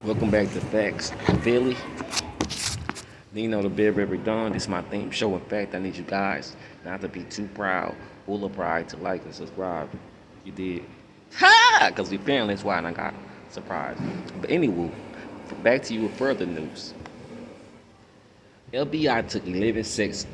Welcome back to Facts Philly. Nino the Bear River Dawn. This is my theme show. In fact, I need you guys not to be too proud, full of pride, to like and subscribe. You did. Ha! Because we family, that's why I got surprised. But anyway, back to you with further news. LBI took 11 sets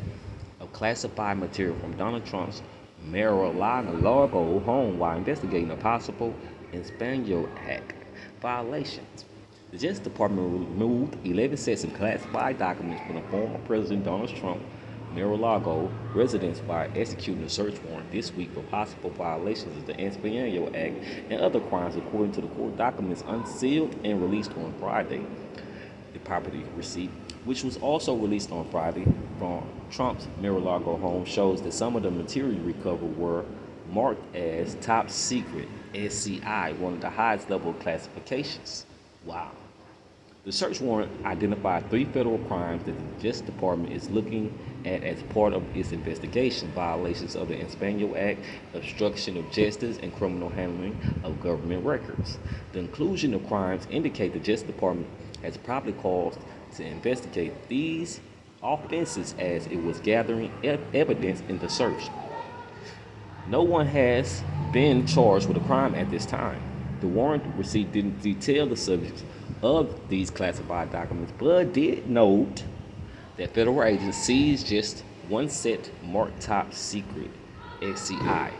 of classified material from Donald Trump's mar-a-lago home while investigating a possible Espionage Act violations. The Justice Department removed 11 sets of classified documents from the former President Donald Trump mar-a-lago residence by executing a search warrant this week for possible violations of the Espionage Act and other crimes, according to the court documents unsealed and released on Friday. The property receipt, which was also released on Friday from Trump's mar-a-lago home, shows that some of the material recovered were marked as top secret SCI, one of the highest level classifications. Wow. The search warrant identified 3 federal crimes that the Justice Department is looking at as part of its investigation: violations of the Espionage Act, obstruction of justice, and criminal handling of government records. The inclusion of crimes indicate the Justice Department has probably cause to investigate these offenses as it was gathering evidence in the search. No one has been charged with a crime at this time. The warrant receipt didn't detail the subjects of these classified documents, but did note that federal agents seized just one set marked top secret SCI.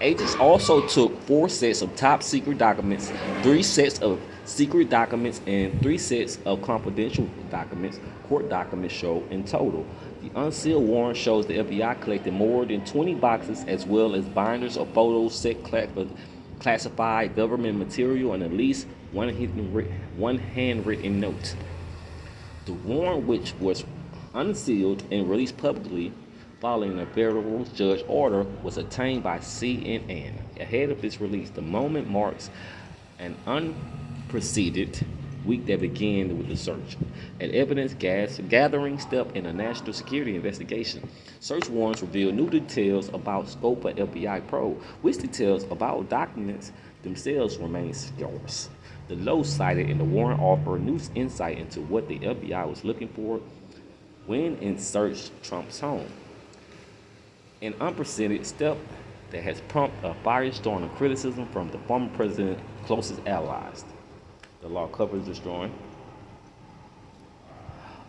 Agents also took 4 sets of top secret documents, 3 sets of secret documents, and 3 sets of confidential documents. Court documents show in total. The unsealed warrant shows the FBI collected more than 20 boxes as well as binders of photos, set classified government material, and at least one handwritten note. The warrant, which was unsealed and released publicly following a federal judge order, was obtained by CNN. Ahead of its release, the moment marks an unprecedented week that began with the search, an evidence gathering step in a national security investigation. Search warrants reveal new details about scope of FBI probe, which details about documents themselves remain scarce. The notes cited in the warrant offer new insight into what the FBI was looking for when it searched Trump's home. An unprecedented step that has prompted a firestorm of criticism from the former president's closest allies. The law covers destroying.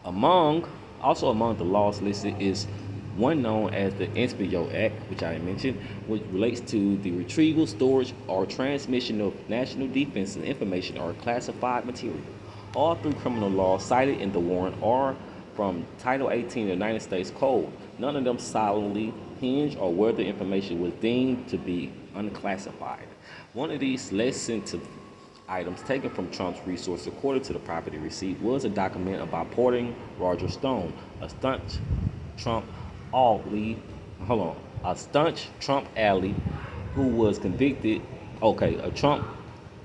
Among the laws listed is one known as the Espionage Act, which I mentioned, which relates to the retrieval, storage, or transmission of national defense information or classified material. All 3 criminal laws cited in the warrant are from Title 18 of the United States Code. None of them solidly hinge on whether information was deemed to be unclassified. One of these less sensitive items taken from Trump's resources, according to the property receipt, was a document about porting Roger Stone, a staunch Trump ally who was convicted. A Trump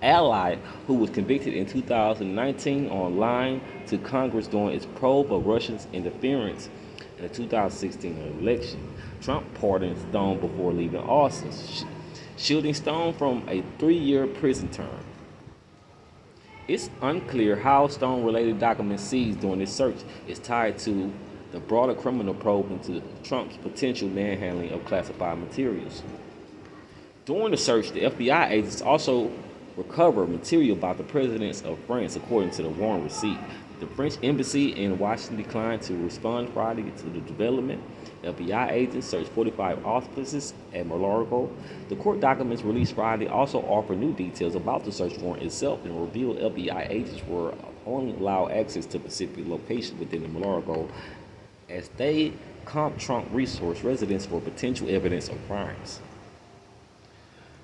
ally who was convicted in 2019 on lying to Congress during its probe of Russia's interference in the 2016 election. Trump pardoned Stone before leaving office, shielding Stone from a 3-year prison term. It's unclear how Stone-related documents seized during this search is tied to the broader criminal probe into Trump's potential manhandling of classified materials. During the search, the FBI agents also recovered material about the presidents of France, according to the warrant receipt. The French embassy in Washington declined to respond Friday to the development. FBI agents searched 45 offices at mar-a-lago. The court documents released Friday also offer new details about the search warrant itself and revealed FBI agents were only allowed access to specific locations within the mar-a-lago as they comp Trump resource residents for potential evidence of crimes.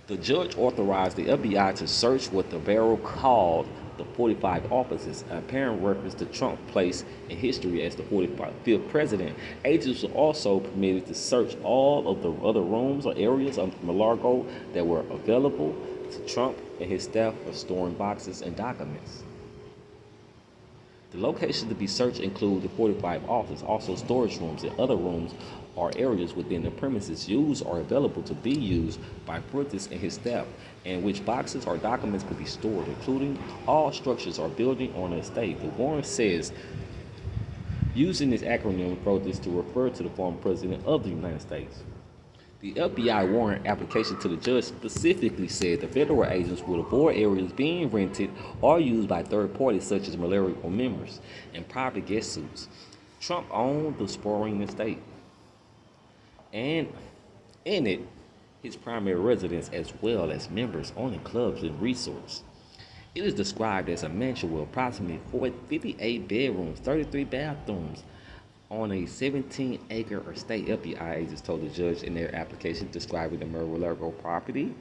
The judge authorized the FBI to search what the bureau called the 45 offices, an apparent reference to Trump's place in history as the 45th president. Agents were also permitted to search all of the other rooms or areas of mar-a-lago that were available to Trump and his staff for storing boxes and documents. The locations to be searched include the 45 office, also storage rooms and other rooms or areas within the premises used or available to be used by Prentice and his staff, in which boxes or documents could be stored, including all structures or building on the estate. The warrant says, using this acronym, Prentice to refer to the former president of the United States. The FBI warrant application to the judge specifically said the federal agents would avoid areas being rented or used by third parties such as military members and private guest suites. Trump owned the sprawling estate and in it his primary residence as well as members only clubs and resorts. It is described as a mansion with approximately 58 bedrooms, 33 bathrooms, on a 17-acre estate. FBI agents told the judge in their application describing the mar-a-lago property.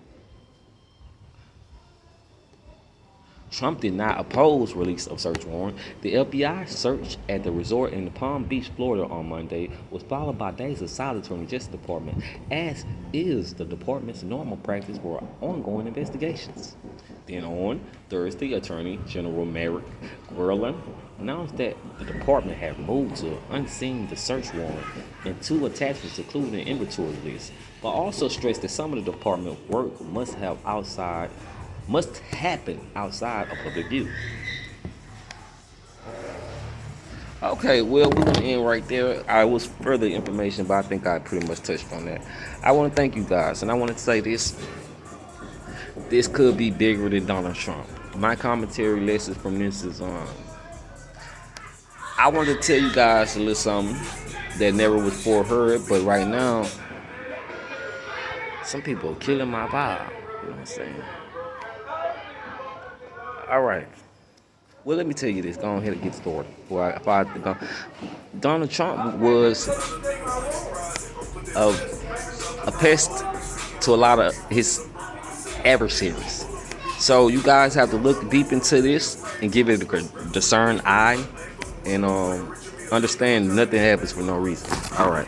Trump did not oppose release of search warrant. The FBI search at the resort in Palm Beach, Florida on Monday was followed by days of silence from the Justice Department, as is the department's normal practice for ongoing investigations. Then on Thursday, Attorney General Merrick Garland announced that the department had moved to unseen the search warrant and 2 attachments including an inventory list, but also stressed that some of the department work must happen outside of public view. Okay, well, we're gonna end right there. I was further information, but I think I pretty much touched on that. I want to thank you guys, and I want to say this. This could be bigger than Donald Trump. My commentary lesson from this is I want to tell you guys a little something that never was before heard, but right now, some people are killing my vibe. You know what I'm saying? All right. Well, let me tell you this. Go ahead and get started. Donald Trump was a pest to a lot of his adversaries. So you guys have to look deep into this and give it a discerned eye and understand nothing happens for no reason. All right.